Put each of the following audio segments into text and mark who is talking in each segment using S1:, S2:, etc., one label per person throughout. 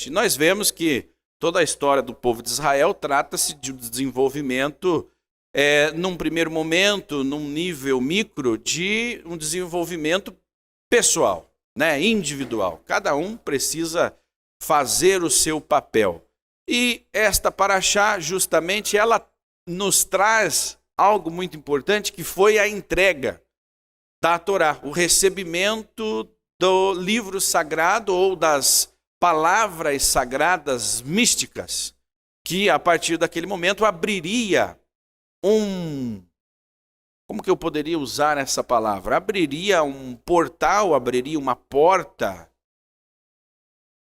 S1: importante. Nós vemos que toda a história do povo de Israel trata-se de um desenvolvimento, num primeiro momento, num nível micro, de um desenvolvimento pessoal, né, individual. Cada um precisa fazer o seu papel. E esta paraxá, justamente, ela nos traz algo muito importante, que foi a entrega da Torá, o recebimento do livro sagrado ou das palavras sagradas místicas, que a partir daquele momento abriria como que eu poderia usar essa palavra? Abriria um portal, abriria uma porta,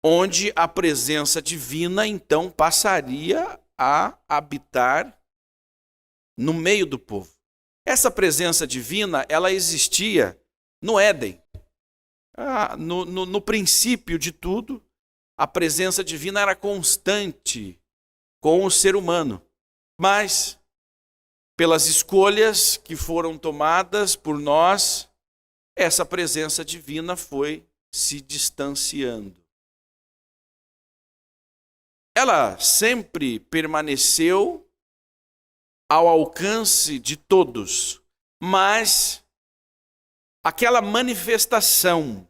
S1: onde a presença divina, então, passaria a habitar no meio do povo. Essa presença divina, ela existia no Éden. No princípio de tudo, a presença divina era constante com o ser humano. Mas, pelas escolhas que foram tomadas por nós, essa presença divina foi se distanciando. Ela sempre permaneceu ao alcance de todos, mas aquela manifestação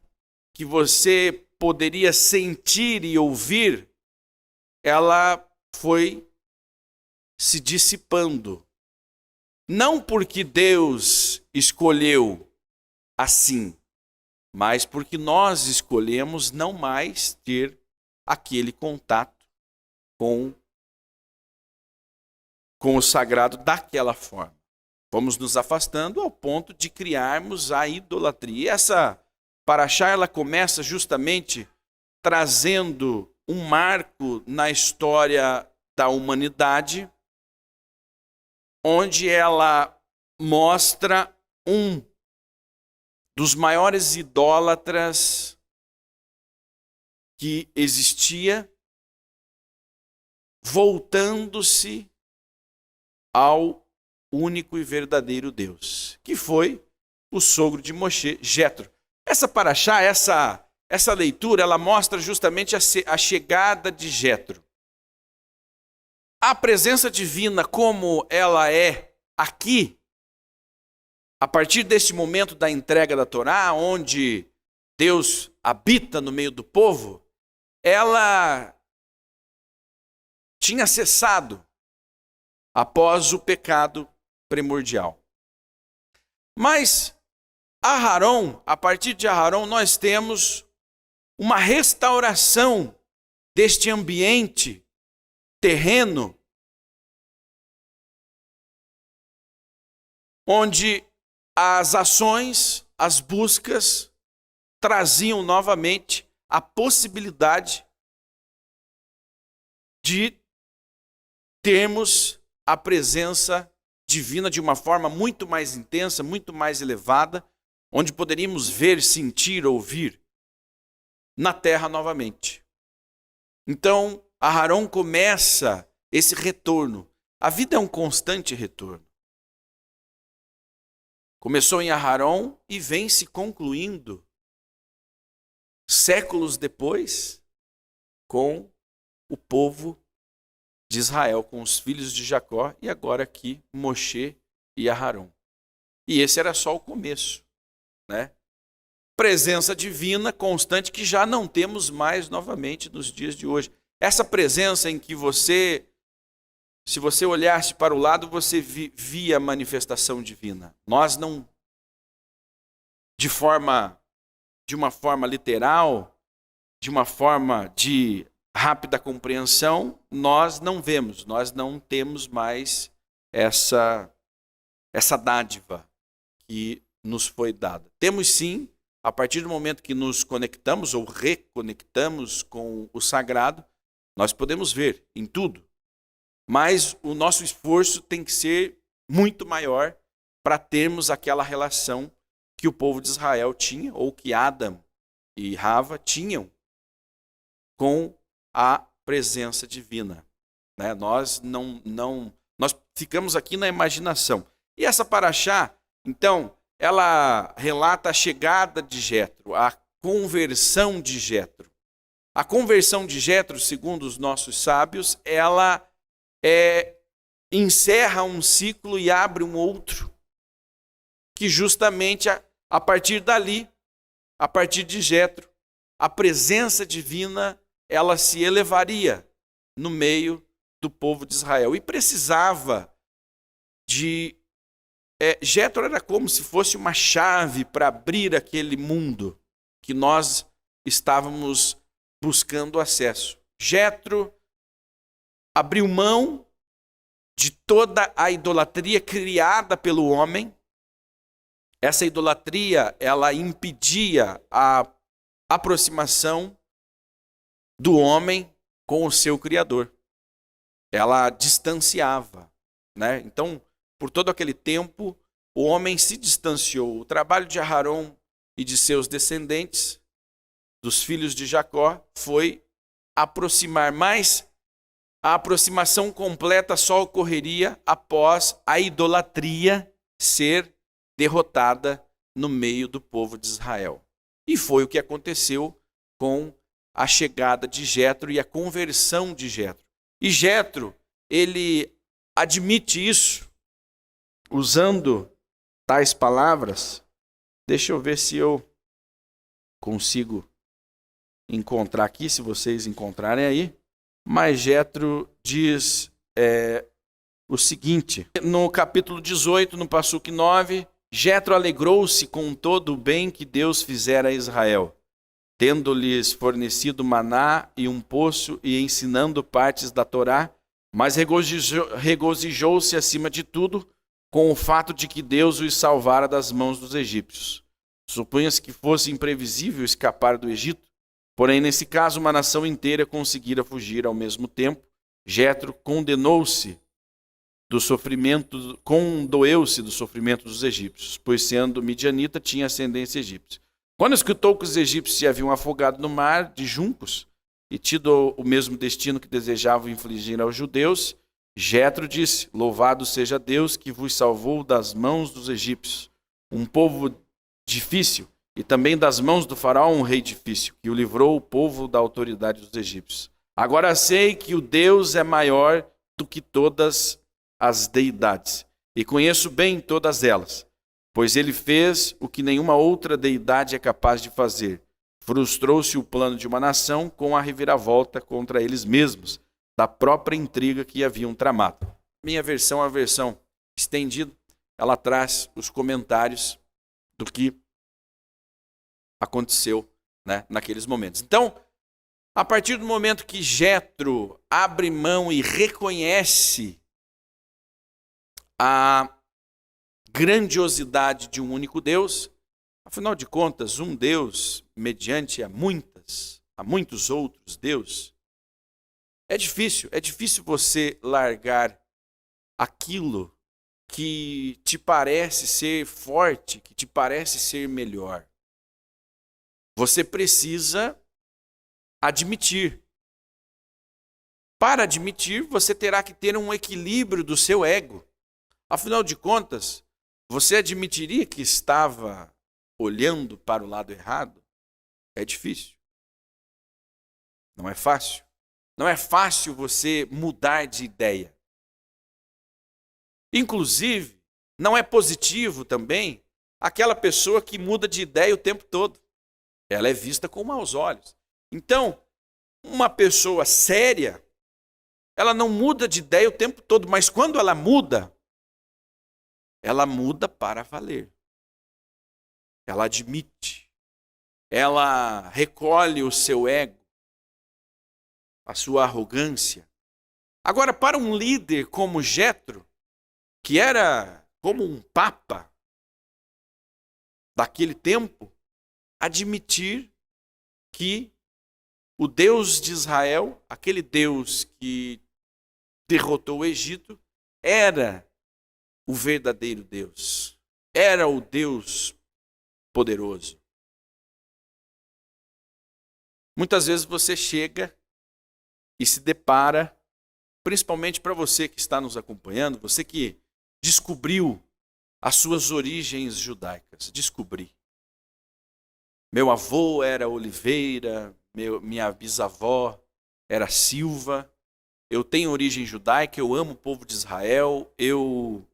S1: que você poderia sentir e ouvir, ela foi se dissipando. Não porque Deus escolheu assim, mas porque nós escolhemos não mais ter aquele contato com o sagrado daquela forma. Vamos nos afastando ao ponto de criarmos a idolatria. E essa paraxá, ela começa justamente trazendo um marco na história da humanidade, onde ela mostra um dos maiores idólatras que existia, voltando-se ao único e verdadeiro Deus, que foi o sogro de Moshe, Jetro. Essa paraxá, essa leitura, ela mostra justamente a chegada de Jetro. A presença divina como ela é aqui, a partir deste momento da entrega da Torá, onde Deus habita no meio do povo, ela tinha cessado após o pecado primordial. Mas a partir de Aharon, nós temos uma restauração deste ambiente terreno, onde as ações, as buscas, traziam novamente a possibilidade de termos a presença divina de uma forma muito mais intensa, muito mais elevada, onde poderíamos ver, sentir, ouvir na terra novamente. Então, Aharon começa esse retorno. A vida é um constante retorno. Começou em Aharon e vem se concluindo séculos depois com o povo de Israel, com os filhos de Jacó, e agora aqui Moshe e Aharon. E esse era só o começo, né? Presença divina constante que já não temos mais novamente nos dias de hoje. Essa presença em que se você olhasse para o lado, você via a manifestação divina. Nós não, de uma forma literal, de uma forma de rápida compreensão, nós não vemos, nós não temos mais essa dádiva que nos foi dada. Temos sim, a partir do momento que nos conectamos ou reconectamos com o sagrado, nós podemos ver em tudo, mas o nosso esforço tem que ser muito maior para termos aquela relação que o povo de Israel tinha, ou que Adão e Rava tinham com a presença divina. Né? Nós ficamos aqui na imaginação. E essa paraxá, então, ela relata a chegada de Jetro, a conversão de Jetro. A conversão de Jetro, segundo os nossos sábios, ela encerra um ciclo e abre um outro, que justamente a partir dali, a partir de Jetro, a presença divina, ela se elevaria no meio do povo de Israel. E precisava de... Jetro era como se fosse uma chave para abrir aquele mundo que nós estávamos buscando acesso. Jetro abriu mão de toda a idolatria criada pelo homem. Essa idolatria, ela impedia a aproximação do homem com o seu Criador. Ela distanciava, né? Então, por todo aquele tempo, o homem se distanciou. O trabalho de Aarão e de seus descendentes, dos filhos de Jacó, foi aproximar, mas a aproximação completa só ocorreria após a idolatria ser derrotada no meio do povo de Israel. E foi o que aconteceu com a chegada de Jetro e a conversão de Jetro. E Jetro, ele admite isso usando tais palavras. Deixa eu ver se eu consigo encontrar aqui, se vocês encontrarem aí. Mas Jetro diz o seguinte, no capítulo 18, no passuque 9, Jetro alegrou-se com todo o bem que Deus fizera a Israel, tendo-lhes fornecido maná e um poço e ensinando partes da Torá, mas regozijou-se acima de tudo com o fato de que Deus os salvara das mãos dos egípcios. Supunha-se que fosse imprevisível escapar do Egito, porém nesse caso uma nação inteira conseguira fugir ao mesmo tempo. Jetro condoeu-se do sofrimento dos egípcios, pois sendo midianita tinha ascendência egípcia. Quando escutou que os egípcios se haviam afogado no mar de juncos e tido o mesmo destino que desejavam infligir aos judeus, Jetro disse: louvado seja Deus que vos salvou das mãos dos egípcios, um povo difícil, e também das mãos do faraó, um rei difícil, que o livrou o povo da autoridade dos egípcios. Agora sei que o Deus é maior do que todas as deidades, e conheço bem todas elas, pois ele fez o que nenhuma outra deidade é capaz de fazer. Frustrou-se o plano de uma nação com a reviravolta contra eles mesmos, da própria intriga que haviam tramado. Minha versão, a versão estendida, ela traz os comentários do que aconteceu, né, naqueles momentos. Então, a partir do momento que Jetro abre mão e reconhece a grandiosidade de um único Deus, afinal de contas, um Deus mediante a muitos outros deuses, é difícil você largar aquilo que te parece ser forte, que te parece ser melhor. Você precisa admitir. Para admitir, você terá que ter um equilíbrio do seu ego. Afinal de contas, você admitiria que estava olhando para o lado errado? É difícil. Não é fácil. Não é fácil você mudar de ideia. Inclusive, não é positivo também aquela pessoa que muda de ideia o tempo todo. Ela é vista com maus olhos. Então, uma pessoa séria, ela não muda de ideia o tempo todo, mas quando ela muda para valer. Ela admite. Ela recolhe o seu ego, a sua arrogância. Agora, para um líder como Jetro, que era como um papa daquele tempo, admitir que o Deus de Israel, aquele Deus que derrotou o Egito, era o verdadeiro Deus. Era o Deus poderoso. Muitas vezes você chega e se depara, principalmente para você que está nos acompanhando, você que descobriu as suas origens judaicas. Descobri. Meu avô era oliveira, minha bisavó era Silva, eu tenho origem judaica, eu amo o povo de Israel, eu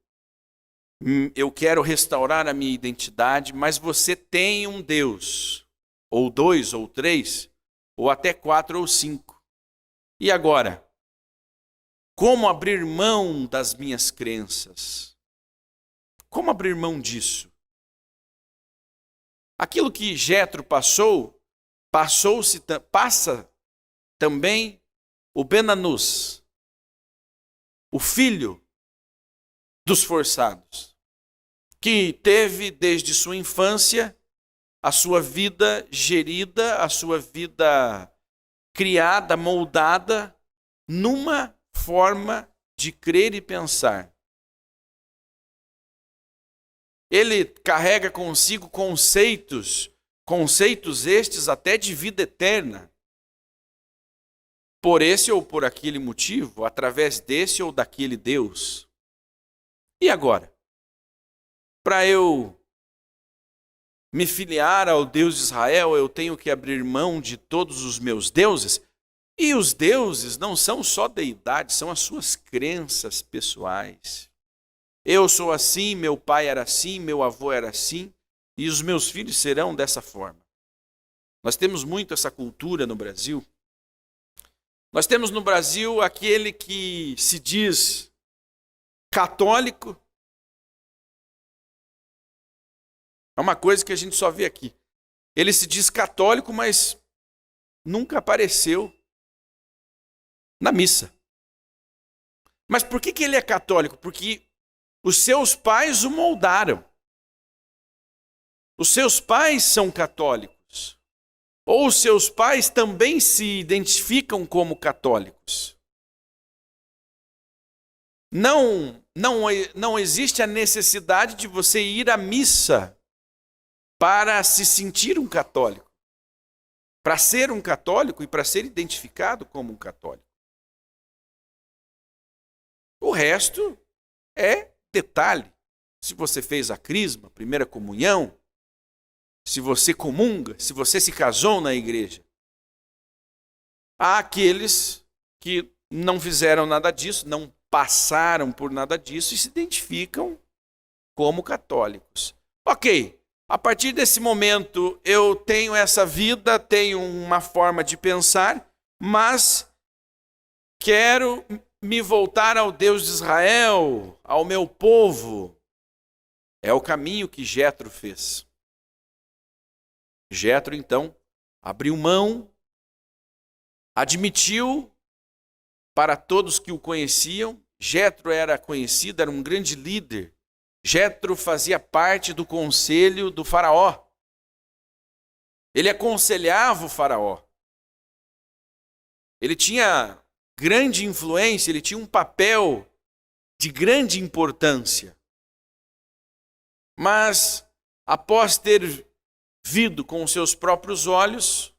S1: quero restaurar a minha identidade, mas você tem um Deus, ou 2, ou 3, ou até 4 ou 5. E agora? Como abrir mão das minhas crenças? Como abrir mão disso? Aquilo que Jetro passa também o Ben-Anus, o filho dos forçados, que teve desde sua infância a sua vida gerida, a sua vida criada, moldada numa forma de crer e pensar. Ele carrega consigo conceitos estes até de vida eterna. Por esse ou por aquele motivo, através desse ou daquele Deus. E agora? Para eu me filiar ao Deus de Israel, eu tenho que abrir mão de todos os meus deuses? E os deuses não são só deidades, são as suas crenças pessoais. Eu sou assim, meu pai era assim, meu avô era assim, e os meus filhos serão dessa forma. Nós temos muito essa cultura no Brasil. Nós temos no Brasil aquele que se diz católico. É uma coisa que a gente só vê aqui. Ele se diz católico, mas nunca apareceu na missa. Mas por que ele é católico? Porque os seus pais o moldaram. Os seus pais são católicos. Ou os seus pais também se identificam como católicos. Não existe a necessidade de você ir à missa para se sentir um católico. Para ser um católico e para ser identificado como um católico. O resto é detalhe. Se você fez a crisma, a primeira comunhão, se você comunga, se você se casou na igreja. Há aqueles que não fizeram nada disso, não passaram por nada disso e se identificam como católicos. Ok, a partir desse momento eu tenho essa vida, tenho uma forma de pensar, mas quero me voltar ao Deus de Israel, ao meu povo. É o caminho que Jetro fez. Jetro, então, abriu mão, admitiu para todos que o conheciam. Jetro era conhecido, era um grande líder. Jetro fazia parte do conselho do faraó. Ele aconselhava o faraó. Ele tinha grande influência, ele tinha um papel de grande importância. Mas, após ter visto com os seus próprios olhos,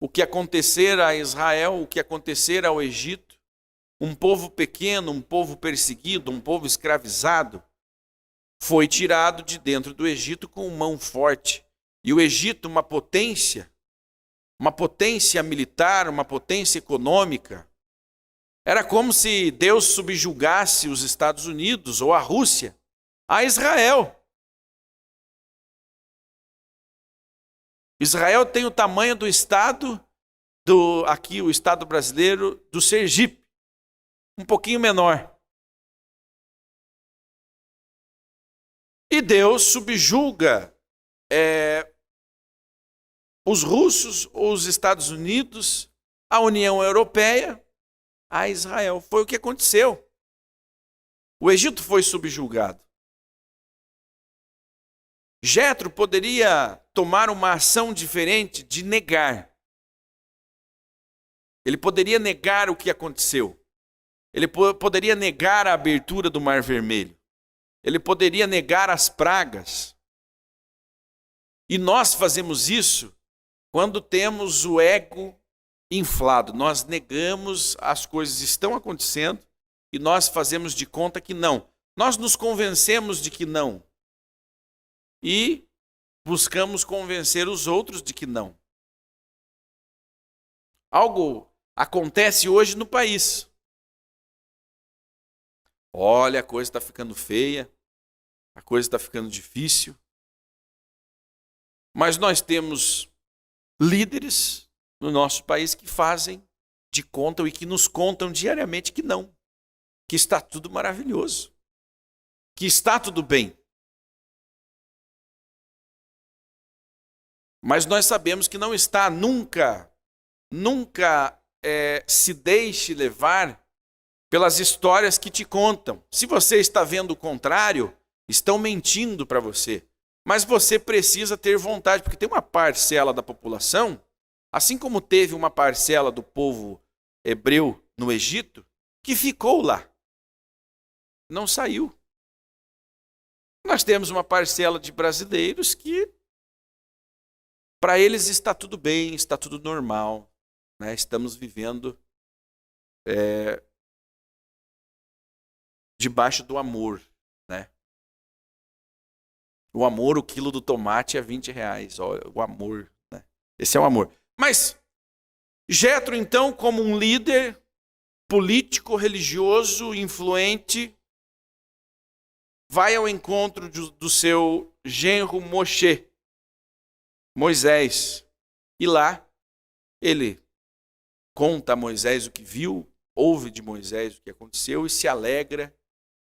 S1: o que acontecer a Israel, o que acontecer ao Egito, um povo pequeno, um povo perseguido, um povo escravizado, foi tirado de dentro do Egito com mão forte. E o Egito, uma potência militar, uma potência econômica, era como se Deus subjugasse os Estados Unidos ou a Rússia a Israel. Israel tem o tamanho do estado, aqui o estado brasileiro, do Sergipe, um pouquinho menor. E Deus subjuga os russos, os Estados Unidos, a União Europeia, a Israel. Foi o que aconteceu. O Egito foi subjugado. Jetro poderia tomar uma ação diferente de negar. Ele poderia negar o que aconteceu. Ele poderia negar a abertura do Mar Vermelho. Ele poderia negar as pragas. E nós fazemos isso quando temos o ego inflado. Nós negamos as coisas que estão acontecendo e nós fazemos de conta que não. Nós nos convencemos de que não. e buscamos convencer os outros de que não. Algo acontece hoje no país. Olha, a coisa está ficando feia, a coisa está ficando difícil. Mas nós temos líderes no nosso país que fazem de conta e que nos contam diariamente que não, que está tudo maravilhoso, que está tudo bem. Mas nós sabemos que não está, nunca se deixe levar pelas histórias que te contam. Se você está vendo o contrário, estão mentindo para você. Mas você precisa ter vontade, porque tem uma parcela da população, assim como teve uma parcela do povo hebreu no Egito, que ficou lá. Não saiu. Nós temos uma parcela de brasileiros que, para eles, está tudo bem, está tudo normal. Né? Estamos vivendo debaixo do amor. Né? O amor, o quilo do tomate é R$20. Olha, o amor. Né? Esse é o amor. Mas Jetro, então, como um líder político, religioso, influente, vai ao encontro do seu genro Moisés. E lá ele conta a Moisés o que viu, ouve de Moisés o que aconteceu e se alegra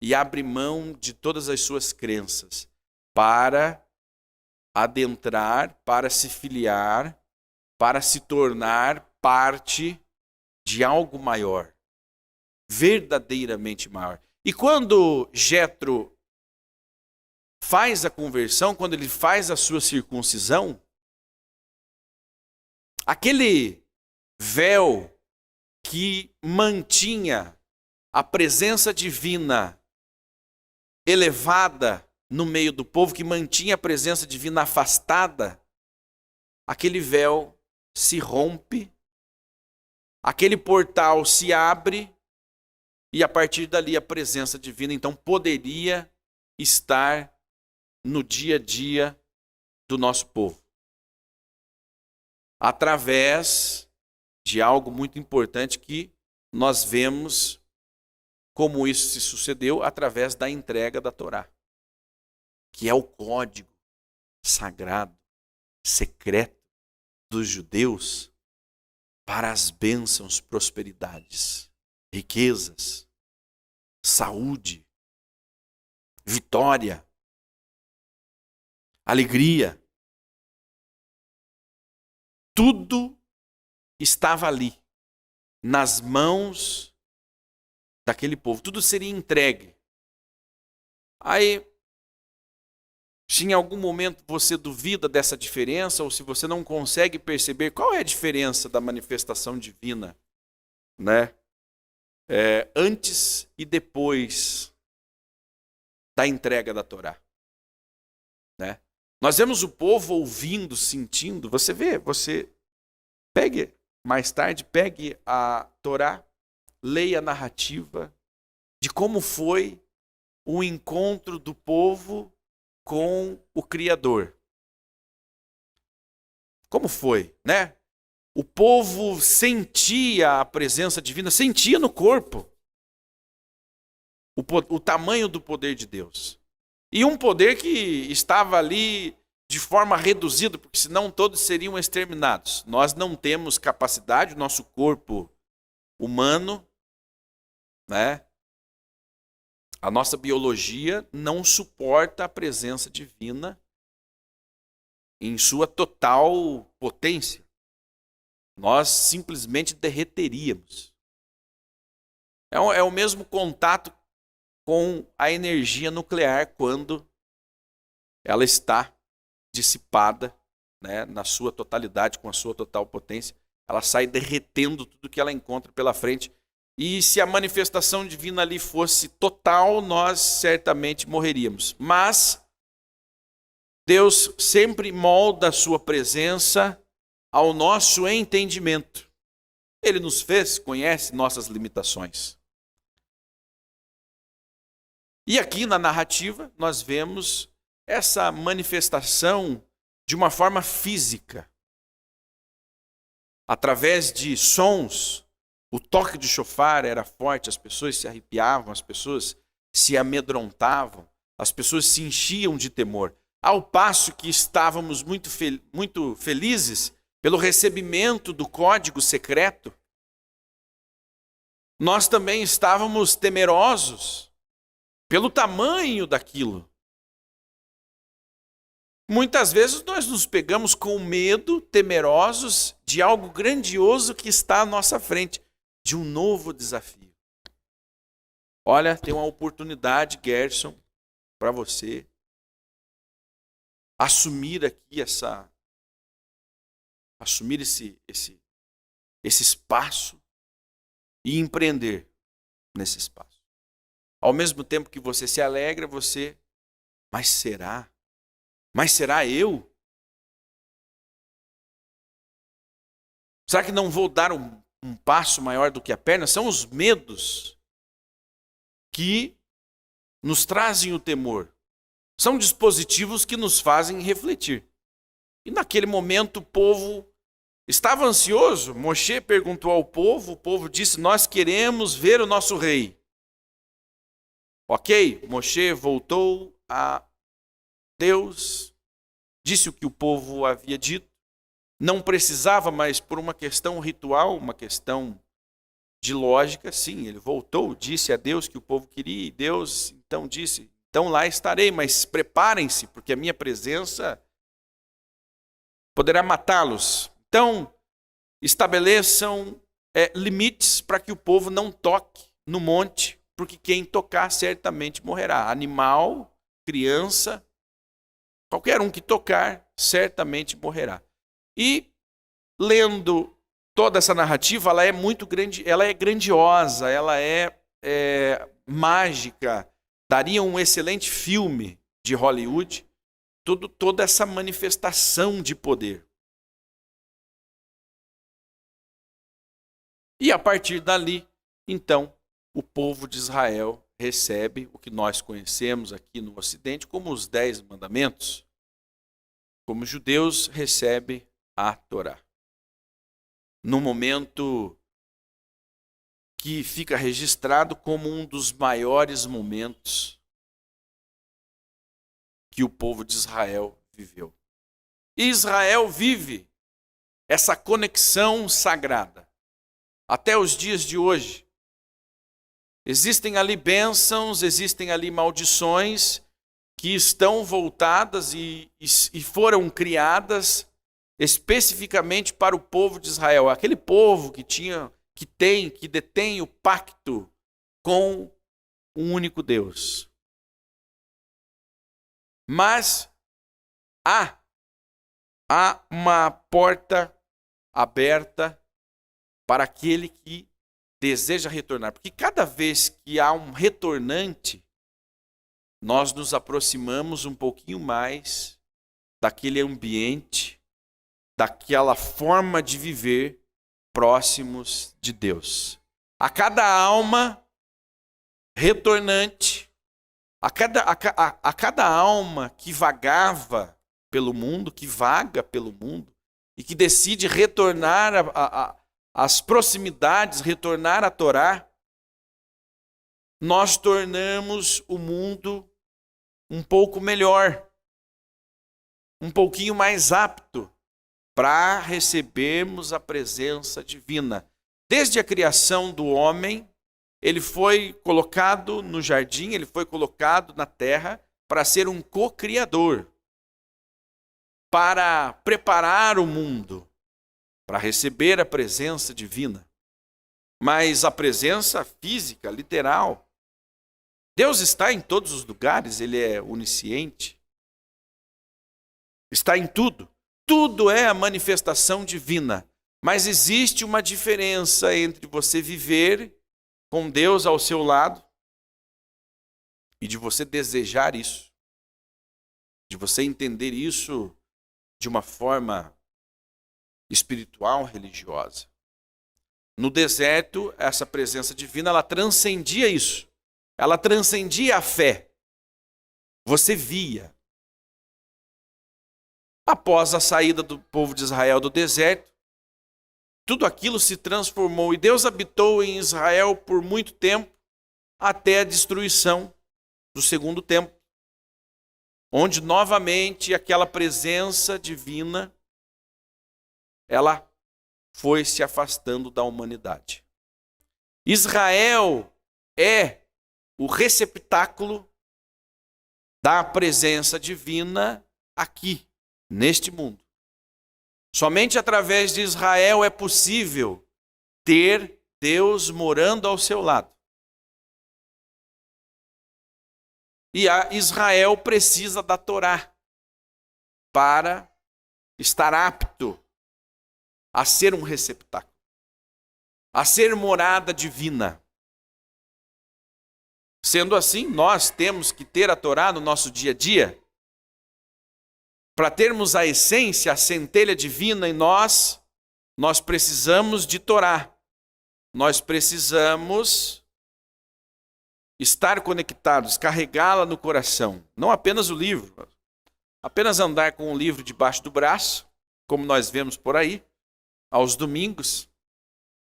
S1: e abre mão de todas as suas crenças para adentrar, para se filiar, para se tornar parte de algo maior, verdadeiramente maior. E quando Jetro faz a conversão, quando ele faz a sua circuncisão, aquele véu que mantinha a presença divina elevada no meio do povo, que mantinha a presença divina afastada, aquele véu se rompe, aquele portal se abre e a partir dali a presença divina então poderia estar no dia a dia do nosso povo. Através de algo muito importante que nós vemos como isso se sucedeu através da entrega da Torá, que é o código sagrado, secreto dos judeus para as bênçãos, prosperidades, riquezas, saúde, vitória, alegria. Tudo estava ali, nas mãos daquele povo. Tudo seria entregue. Aí, se em algum momento você duvida dessa diferença, ou se você não consegue perceber qual é a diferença da manifestação divina, né? Antes e depois da entrega da Torá. Né? Nós vemos o povo ouvindo, sentindo. Você pegue mais tarde, pegue a Torá, leia a narrativa de como foi o encontro do povo com o Criador. Como foi, né? O povo sentia a presença divina, sentia no corpo o tamanho do poder de Deus. E um poder que estava ali de forma reduzida, porque senão todos seriam exterminados. Nós não temos capacidade, o nosso corpo humano, né? A nossa biologia não suporta a presença divina em sua total potência. Nós simplesmente derreteríamos. É o mesmo contato com a energia nuclear quando ela está dissipada, né, na sua totalidade, com a sua total potência. Ela sai derretendo tudo que ela encontra pela frente. E se a manifestação divina ali fosse total, nós certamente morreríamos. Mas Deus sempre molda a sua presença ao nosso entendimento. Ele nos fez, conhece nossas limitações. E aqui na narrativa nós vemos essa manifestação de uma forma física, através de sons. O toque de chofar era forte, as pessoas se arrepiavam, as pessoas se amedrontavam, as pessoas se enchiam de temor. Ao passo que estávamos muito felizes pelo recebimento do código secreto, nós também estávamos temerosos pelo tamanho daquilo. Muitas vezes nós nos pegamos com medo, temerosos de algo grandioso que está à nossa frente, de um novo desafio. Olha, tem uma oportunidade, Gerson, para você assumir aqui esse espaço e empreender nesse espaço. Ao mesmo tempo que você se alegra, mas será? Mas será eu? Será que não vou dar um passo maior do que a perna? São os medos que nos trazem o temor. São dispositivos que nos fazem refletir. E naquele momento o povo estava ansioso. Moshe perguntou ao povo, o povo disse: nós queremos ver o nosso rei. Ok, Moshe voltou a Deus, disse o que o povo havia dito. Não precisava, mas por uma questão ritual, uma questão de lógica, sim, ele voltou, disse a Deus que o povo queria, e Deus então disse: então lá estarei, mas preparem-se, porque a minha presença poderá matá-los. Então, estabeleçam limites para que o povo não toque no monte, porque quem tocar certamente morrerá. Animal, criança, qualquer um que tocar certamente morrerá. E lendo toda essa narrativa, ela é muito grande, ela é grandiosa, ela é mágica. Daria um excelente filme de Hollywood, toda essa manifestação de poder. E a partir dali, então, o povo de Israel recebe o que nós conhecemos aqui no Ocidente como os 10 mandamentos. Como judeus, recebe a Torá. No momento que fica registrado como um dos maiores momentos que o povo de Israel viveu. E Israel vive essa conexão sagrada até os dias de hoje. Existem ali bênçãos, existem ali maldições que estão voltadas e foram criadas especificamente para o povo de Israel. Aquele povo que detém o pacto com um único Deus. Mas há uma porta aberta para aquele que deseja retornar. Porque cada vez que há um retornante, nós nos aproximamos um pouquinho mais daquele ambiente, daquela forma de viver próximos de Deus. A cada alma retornante, a cada alma que vagava pelo mundo, que vaga pelo mundo, e que decide retornar às proximidades, retornar à Torá, nós tornamos o mundo um pouco melhor, um pouquinho mais apto para recebermos a presença divina. Desde a criação do homem, ele foi colocado no jardim, ele foi colocado na terra para ser um co-criador, para preparar o mundo, para receber a presença divina. Mas a presença física, literal, Deus está em todos os lugares, ele é onisciente, está em tudo. Tudo é a manifestação divina, mas existe uma diferença entre você viver com Deus ao seu lado e de você desejar isso, de você entender isso de uma forma espiritual, religiosa. No deserto, essa presença divina, ela transcendia isso. Ela transcendia a fé. Você via, Após a saída do povo de Israel do deserto, tudo aquilo se transformou e Deus habitou em Israel por muito tempo, até a destruição do segundo templo, onde novamente aquela presença divina, ela foi se afastando da humanidade. Israel é o receptáculo da presença divina aqui, neste mundo. Somente através de Israel é possível ter Deus morando ao seu lado. E Israel precisa da Torá para estar apto a ser um receptáculo, a ser morada divina. Sendo assim, nós temos que ter a Torá no nosso dia a dia. Para termos a essência, a centelha divina em nós precisamos de Torá. Nós precisamos estar conectados, carregá-la no coração. Não apenas o livro. Apenas andar com o livro debaixo do braço, como nós vemos por aí, aos domingos,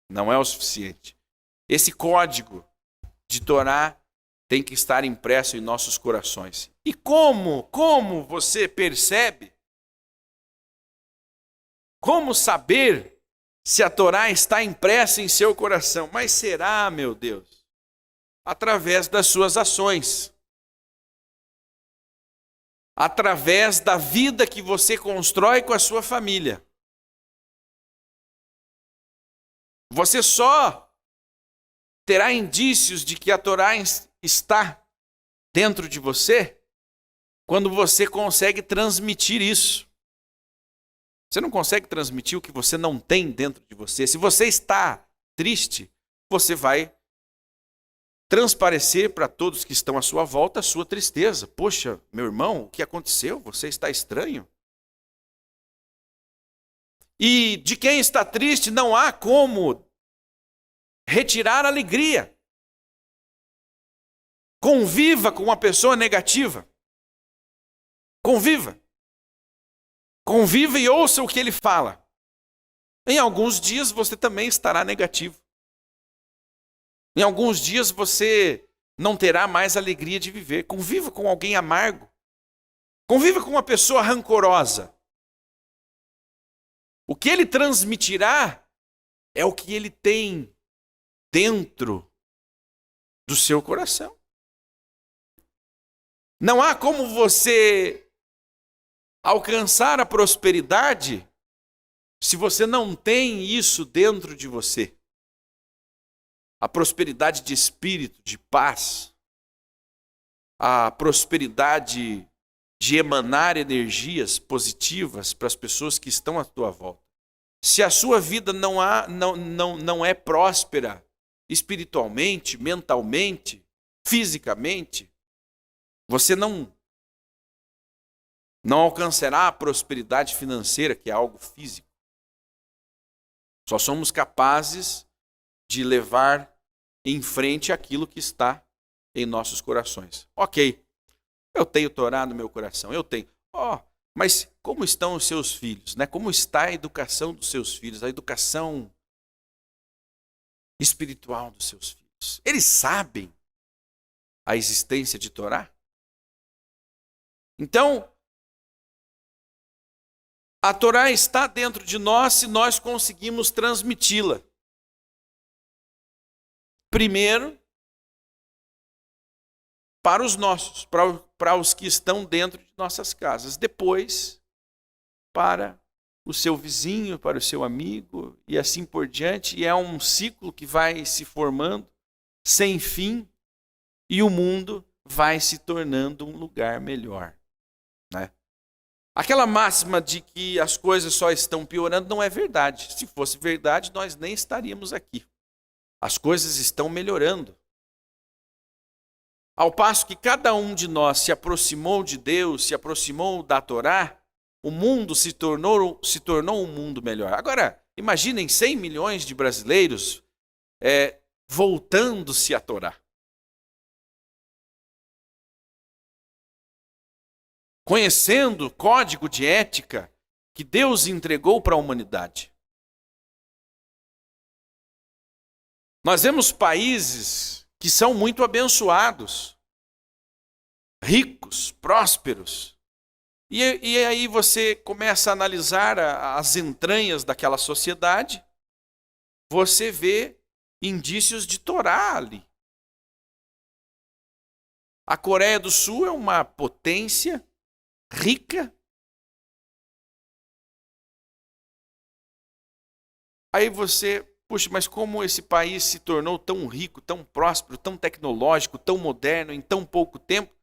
S1: não é o suficiente. Esse código de Torá tem que estar impresso em nossos corações. E como você percebe? Como saber se a Torá está impressa em seu coração? Mas será, meu Deus? Através das suas ações. Através da vida que você constrói com a sua família. Você só terá indícios de que a Torá está dentro de você quando você consegue transmitir isso. Você não consegue transmitir o que você não tem dentro de você. Se você está triste, você vai transparecer para todos que estão à sua volta a sua tristeza. Poxa, meu irmão, o que aconteceu? Você está estranho? E de quem está triste não há como retirar a alegria. Conviva com uma pessoa negativa. Conviva. Conviva e ouça o que ele fala. Em alguns dias você também estará negativo. Em alguns dias você não terá mais alegria de viver. Conviva com alguém amargo. Conviva com uma pessoa rancorosa. O que ele transmitirá é o que ele tem dentro do seu coração. Não há como você alcançar a prosperidade se você não tem isso dentro de você. A prosperidade de espírito, de paz, a prosperidade de emanar energias positivas para as pessoas que estão à tua volta. Se a sua vida não é próspera espiritualmente, mentalmente, fisicamente, você não alcançará a prosperidade financeira, que é algo físico. Só somos capazes de levar em frente aquilo que está em nossos corações. Ok, eu tenho Torá no meu coração, eu tenho. Mas como estão os seus filhos? Né? Como está a educação dos seus filhos? A educação espiritual dos seus filhos? Eles sabem a existência de Torá? Então, a Torá está dentro de nós se nós conseguimos transmiti-la. Primeiro, para os nossos, para os que estão dentro de nossas casas. Depois, para o seu vizinho, para o seu amigo e assim por diante. E é um ciclo que vai se formando sem fim e o mundo vai se tornando um lugar melhor. Né? Aquela máxima de que as coisas só estão piorando não é verdade. Se fosse verdade, nós nem estaríamos aqui. As coisas estão melhorando. Ao passo que cada um de nós se aproximou de Deus, se aproximou da Torá, o mundo se tornou um mundo melhor. Agora, imaginem 100 milhões de brasileiros voltando-se à Torá. conhecendo o código de ética que Deus entregou para a humanidade. Nós vemos países que são muito abençoados, ricos, prósperos. E aí você começa a analisar as entranhas daquela sociedade, você vê indícios de Torá ali. A Coreia do Sul é uma potência rica. Aí você, puxa, mas como esse país se tornou tão rico, tão próspero, tão tecnológico, tão moderno em tão pouco tempo?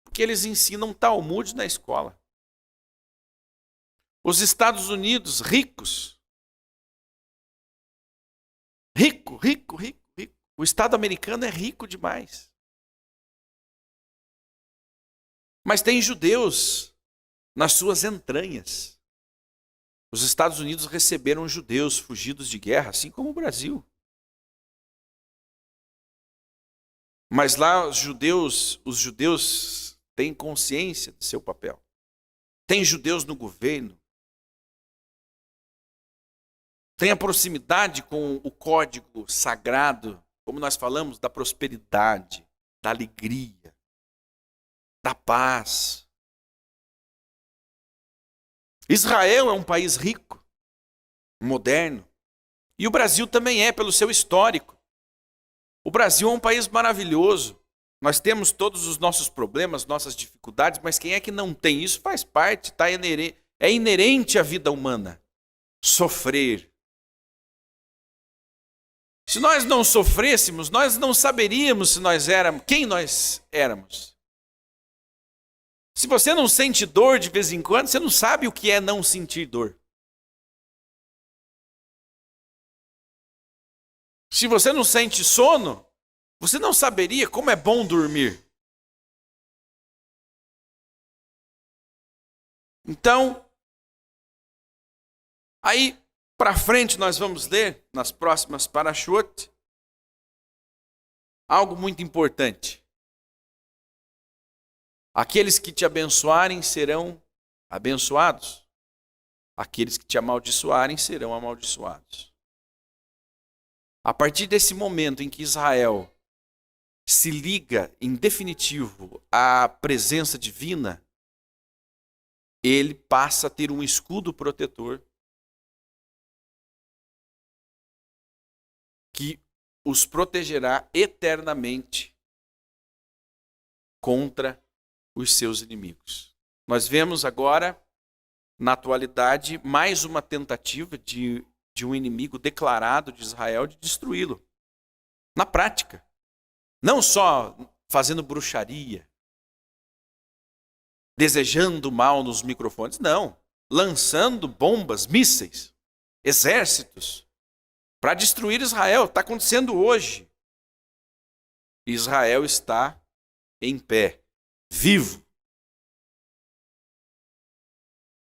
S1: Porque eles ensinam Talmud na escola. Os Estados Unidos, ricos. Rico. O Estado americano é rico demais. Mas tem judeus nas suas entranhas. Os Estados Unidos receberam judeus fugidos de guerra, assim como o Brasil. Mas lá os judeus têm consciência de seu papel. Tem judeus no governo. Tem a proximidade com o código sagrado, como nós falamos, da prosperidade, da alegria, da paz. Israel é um país rico, moderno. E o Brasil também é, pelo seu histórico. O Brasil é um país maravilhoso. Nós temos todos os nossos problemas, nossas dificuldades, mas quem é que não tem? Isso faz parte, é inerente à vida humana. Sofrer. Se nós não sofrêssemos, nós não saberíamos se nós éramos, quem nós éramos. Se você não sente dor de vez em quando, você não sabe o que é não sentir dor. Se você não sente sono, você não saberia como é bom dormir. Então, aí para frente nós vamos ler, nas próximas parashot, algo muito importante. Aqueles que te abençoarem serão abençoados. Aqueles que te amaldiçoarem serão amaldiçoados. A partir desse momento em que Israel se liga em definitivo à presença divina, ele passa a ter um escudo protetor que os protegerá eternamente contra os seus inimigos. Nós vemos agora, na atualidade, mais uma tentativa de um inimigo declarado de Israel de destruí-lo. Na prática. Não só fazendo bruxaria, desejando mal nos microfones, não. Lançando bombas, mísseis, exércitos, para destruir Israel. Está acontecendo hoje. Israel está em pé, vivo.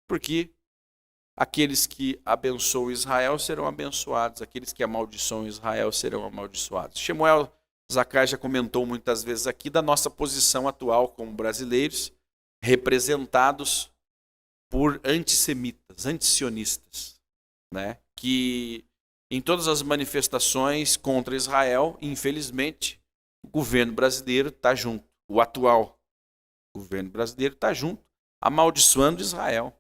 S1: Porque aqueles que abençoam Israel serão abençoados, aqueles que amaldiçoam Israel serão amaldiçoados. Shemuel Zakai já comentou muitas vezes aqui da nossa posição atual como brasileiros, representados por antissemitas, antisionistas, né? Que em todas as manifestações contra Israel, infelizmente, o governo brasileiro está junto. O atual governo brasileiro está junto, amaldiçoando Israel.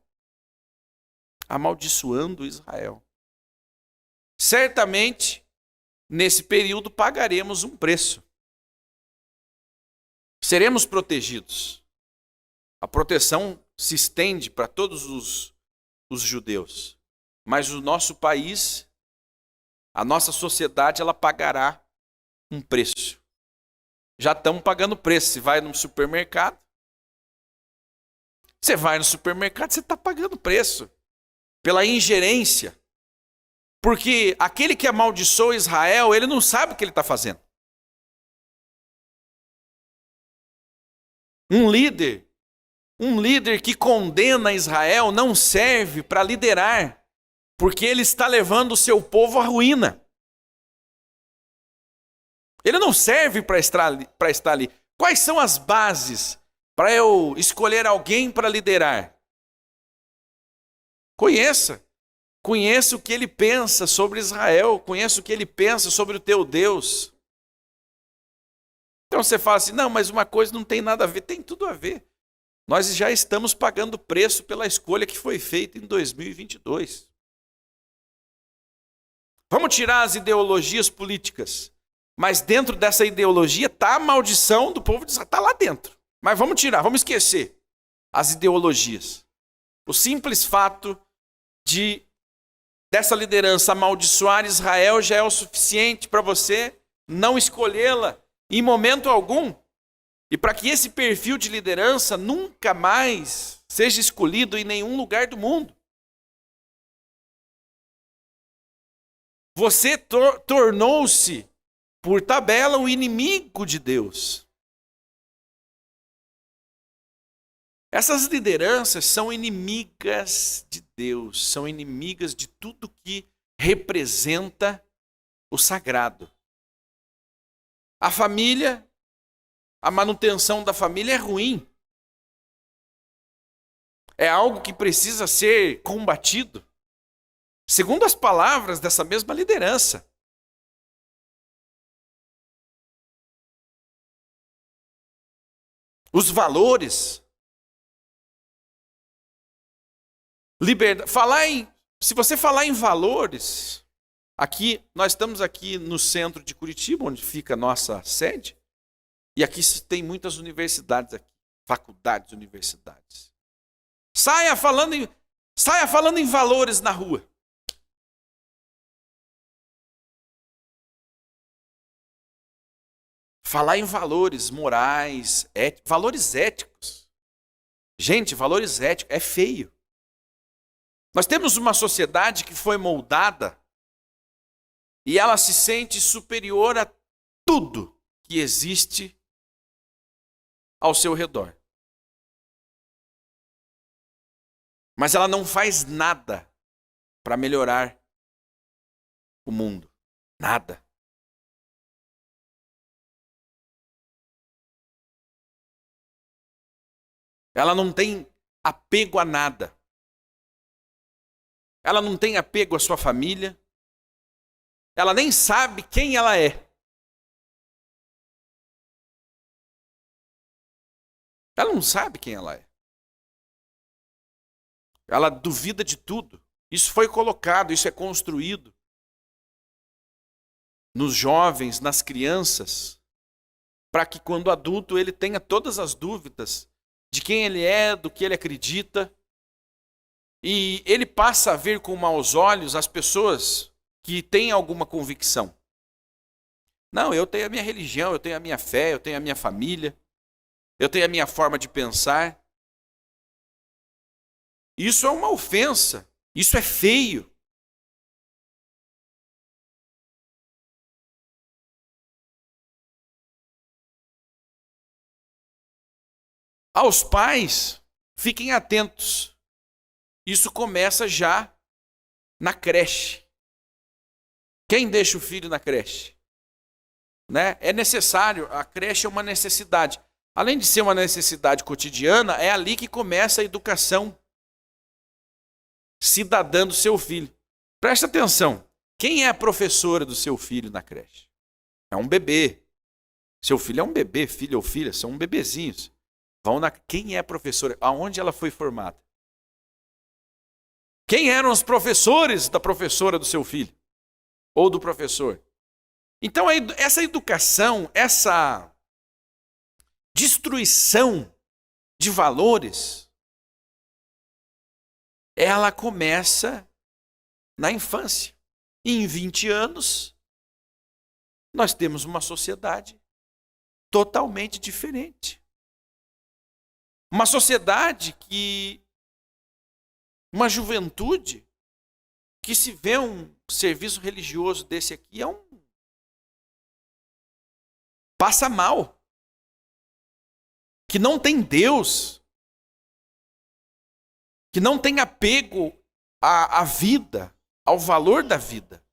S1: Amaldiçoando Israel. Certamente, nesse período, pagaremos um preço. Seremos protegidos. A proteção se estende para todos os judeus. Mas o nosso país, a nossa sociedade, ela pagará um preço. Já estamos pagando preço. Você vai no supermercado, você está pagando preço pela ingerência. Porque aquele que amaldiçoa Israel, ele não sabe o que ele está fazendo. Um líder que condena Israel não serve para liderar, porque ele está levando o seu povo à ruína. Ele não serve para estar ali. Quais são as bases para eu escolher alguém para liderar? Conheça o que ele pensa sobre Israel, conheça o que ele pensa sobre o teu Deus. Então você fala assim, não, mas uma coisa não tem nada a ver. Tem tudo a ver. Nós já estamos pagando preço pela escolha que foi feita em 2022. Vamos tirar as ideologias políticas, mas dentro dessa ideologia está a maldição do povo de Israel, está lá dentro. Mas vamos tirar, vamos esquecer as ideologias. O simples fato dessa liderança amaldiçoar Israel já é o suficiente para você não escolhê-la em momento algum. E para que esse perfil de liderança nunca mais seja escolhido em nenhum lugar do mundo. Você tornou-se, por tabela, o inimigo de Deus. Essas lideranças são inimigas de Deus, são inimigas de tudo que representa o sagrado. A família, a manutenção da família é ruim. É algo que precisa ser combatido. Segundo as palavras dessa mesma liderança. Os valores. Liberdade. Se você falar em valores, aqui nós estamos aqui no centro de Curitiba, onde fica a nossa sede, e aqui tem muitas universidades aqui, faculdades, universidades. Saia falando em valores na rua. Falar em valores morais, valores éticos. Gente, valores éticos é feio. Nós temos uma sociedade que foi moldada e ela se sente superior a tudo que existe ao seu redor. Mas ela não faz nada para melhorar o mundo. Nada. Ela não tem apego a nada. Ela não tem apego à sua família. Ela nem sabe quem ela é. Ela não sabe quem ela é. Ela duvida de tudo. Isso foi colocado, isso é construído nos jovens, nas crianças, para que quando adulto ele tenha todas as dúvidas de quem ele é, do que ele acredita. E ele passa a ver com maus olhos as pessoas que têm alguma convicção. Não, eu tenho a minha religião, eu tenho a minha fé, eu tenho a minha família, eu tenho a minha forma de pensar. Isso é uma ofensa, isso é feio. Aos pais, fiquem atentos. Isso começa já na creche. Quem deixa o filho na creche? Né? É necessário, a creche é uma necessidade. Além de ser uma necessidade cotidiana, é ali que começa a educação cidadã do seu filho. Presta atenção, quem é a professora do seu filho na creche? É um bebê. Seu filho é um bebê, filho ou filha, são bebezinhos. Quem é a professora? Aonde ela foi formada? Quem eram os professores da professora do seu filho? Ou do professor? Então, essa educação, essa destruição de valores, ela começa na infância. E em 20 anos, nós temos uma sociedade totalmente diferente. Uma sociedade uma juventude que se vê um serviço religioso desse aqui passa mal. Que não tem Deus. Que não tem apego à vida, ao valor da vida.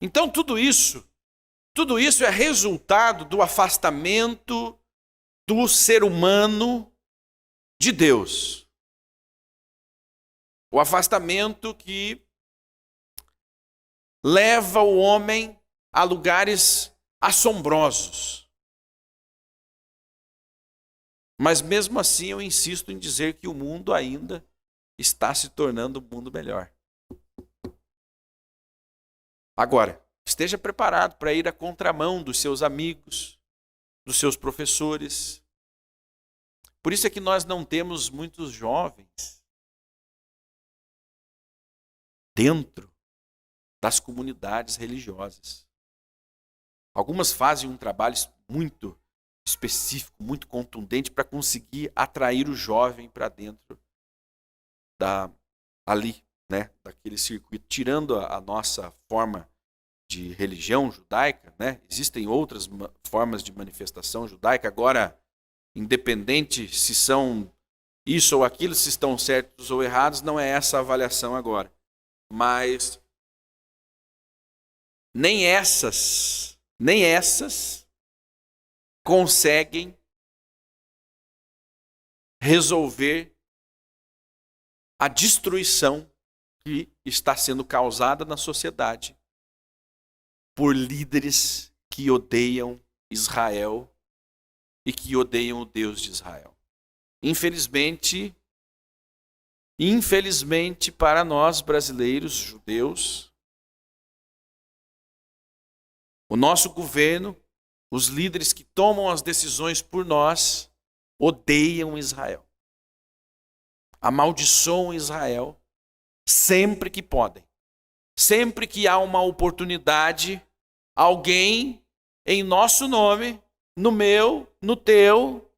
S1: Então tudo isso é resultado do afastamento do ser humano de Deus. O afastamento que leva o homem a lugares assombrosos. Mas mesmo assim eu insisto em dizer que o mundo ainda está se tornando um mundo melhor. Agora, esteja preparado para ir à contramão dos seus amigos, dos seus professores. Por isso é que nós não temos muitos jovens dentro das comunidades religiosas. Algumas fazem um trabalho muito específico, muito contundente para conseguir atrair o jovem para dentro daquele circuito, tirando a nossa forma de religião judaica, né? Existem outras formas de manifestação judaica. Agora, independente se são isso ou aquilo, se estão certos ou errados, não é essa a avaliação agora. Mas nem essas conseguem resolver a destruição que está sendo causada na sociedade por líderes que odeiam Israel e que odeiam o Deus de Israel. Infelizmente para nós brasileiros, judeus, o nosso governo, os líderes que tomam as decisões por nós, odeiam Israel. Amaldiçoam Israel sempre que podem. Sempre que há uma oportunidade, alguém em nosso nome, no meu, no teu,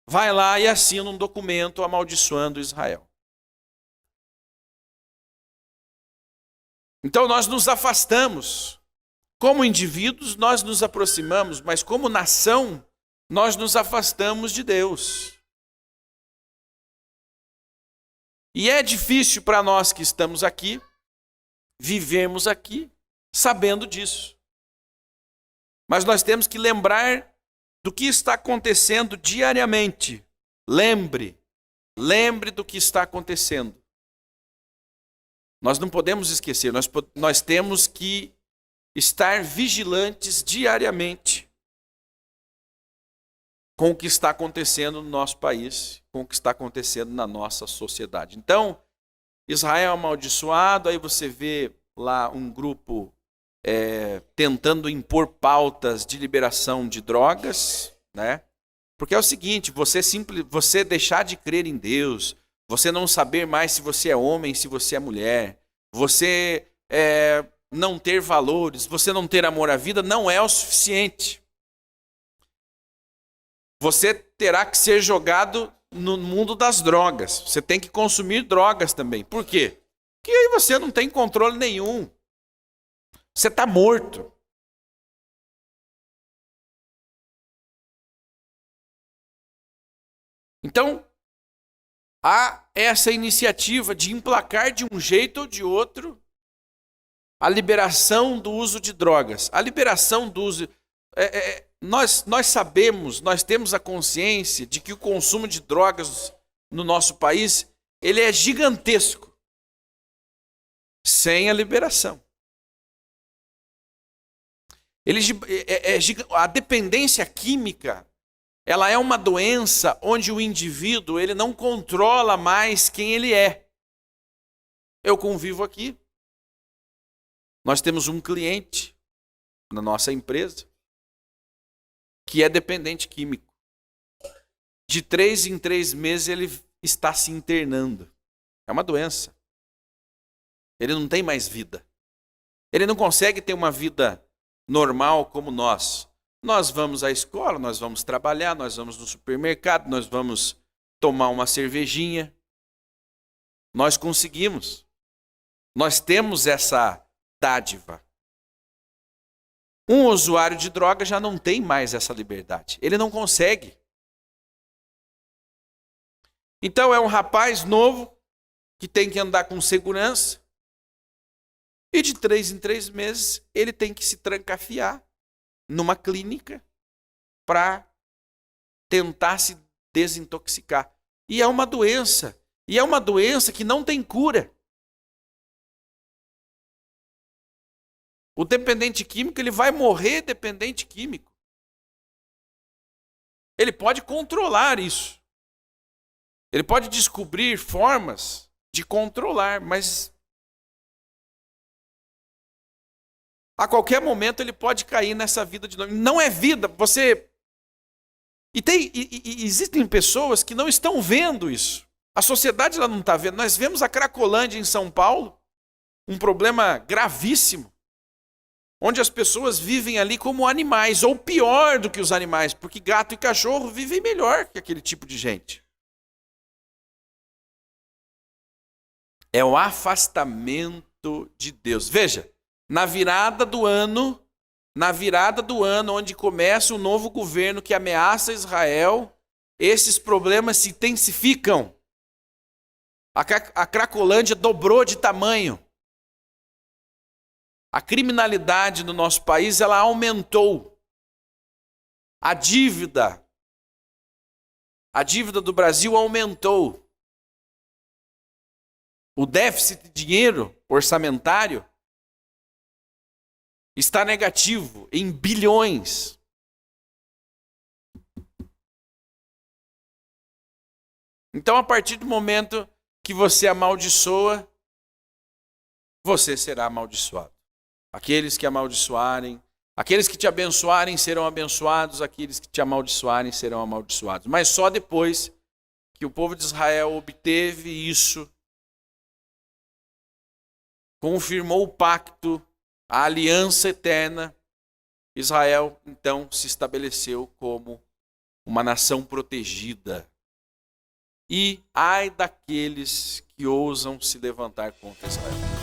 S1: vai lá e assina um documento amaldiçoando Israel. Então nós nos afastamos. Como indivíduos, nós nos aproximamos, mas como nação, nós nos afastamos de Deus. E é difícil para nós que estamos aqui, vivemos aqui, sabendo disso. Mas nós temos que lembrar do que está acontecendo diariamente. Lembre do que está acontecendo. Nós não podemos esquecer, nós temos que estar vigilantes diariamente com o que está acontecendo no nosso país, com o que está acontecendo na nossa sociedade. Então, Israel amaldiçoado, aí você vê lá um grupo tentando impor pautas de liberação de drogas, né? Porque é o seguinte, você deixar de crer em Deus, você não saber mais se você é homem, se você é mulher, você não ter valores, você não ter amor à vida, não é o suficiente. Você terá que ser jogado no mundo das drogas. Você tem que consumir drogas também. Por quê? Porque aí você não tem controle nenhum. Você está morto. Então, há essa iniciativa de emplacar de um jeito ou de outro a liberação do uso de drogas. A liberação do uso... Nós sabemos, nós temos a consciência de que o consumo de drogas no nosso país, ele é gigantesco. Sem a liberação. A dependência química, ela é uma doença onde o indivíduo ele não controla mais quem ele é. Eu convivo aqui. Nós temos um cliente na nossa empresa que é dependente químico. De 3 em 3 meses ele está se internando. É uma doença. Ele não tem mais vida. Ele não consegue ter uma vida normal como nós. Nós vamos à escola, nós vamos trabalhar, nós vamos no supermercado, nós vamos tomar uma cervejinha. Nós conseguimos. Nós temos essa dádiva. Um usuário de droga já não tem mais essa liberdade. Ele não consegue. Então é um rapaz novo que tem que andar com segurança. E de 3 em 3 meses ele tem que se trancafiar numa clínica para tentar se desintoxicar. E é uma doença. E é uma doença que não tem cura. O dependente químico, ele vai morrer dependente químico. Ele pode controlar isso. Ele pode descobrir formas de controlar, mas a qualquer momento ele pode cair nessa vida de novo. Não é vida, você... E existem pessoas que não estão vendo isso. A sociedade ela não está vendo. Nós vemos a Cracolândia em São Paulo, um problema gravíssimo, onde as pessoas vivem ali como animais, ou pior do que os animais, porque gato e cachorro vivem melhor que aquele tipo de gente. É o afastamento de Deus. Veja, na virada do ano onde começa o novo governo que ameaça Israel, esses problemas se intensificam. A Cracolândia dobrou de tamanho. A criminalidade no nosso país, ela aumentou. A dívida do Brasil aumentou. O déficit de dinheiro orçamentário está negativo em bilhões. Então, a partir do momento que você amaldiçoa, você será amaldiçoado. Aqueles que amaldiçoarem, aqueles que te abençoarem serão abençoados, aqueles que te amaldiçoarem serão amaldiçoados. Mas só depois que o povo de Israel obteve isso, confirmou o pacto, a aliança eterna, Israel então se estabeleceu como uma nação protegida. E ai daqueles que ousam se levantar contra Israel.